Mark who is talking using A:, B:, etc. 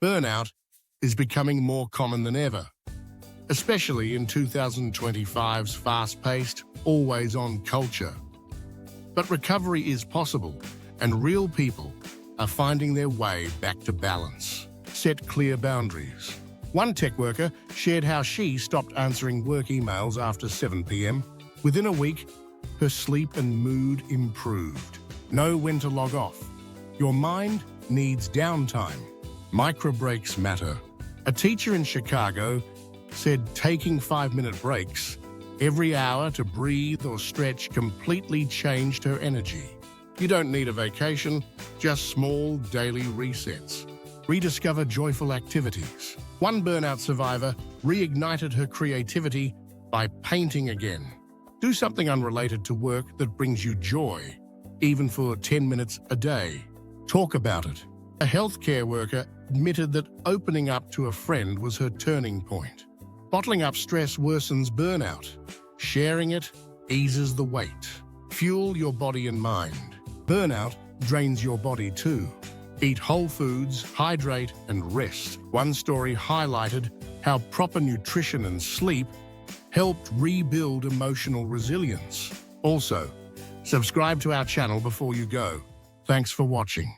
A: Burnout is becoming more common than ever, especially in 2025's fast-paced, always-on culture. But recovery is possible, and real people are finding their way back to balance. Set clear boundaries. One tech worker shared how she stopped answering work emails after 7 p.m. Within a week, her sleep and mood improved. Know when to log off. Your mind needs downtime. Micro breaks matter. A teacher in Chicago said taking 5-minute breaks every hour to breathe or stretch completely changed her energy. You don't need a vacation, just small daily resets. Rediscover joyful activities. One burnout survivor reignited her creativity by painting again. Do something unrelated to work that brings you joy, even for 10 minutes a day. Talk about it. A healthcare worker admitted that opening up to a friend was her turning point. Bottling up stress worsens burnout. Sharing it eases the weight. Fuel your body and mind. Burnout drains your body too. Eat whole foods, hydrate, and rest. One story highlighted how proper nutrition and sleep helped rebuild emotional resilience. Also, subscribe to our channel before you go. Thanks for watching.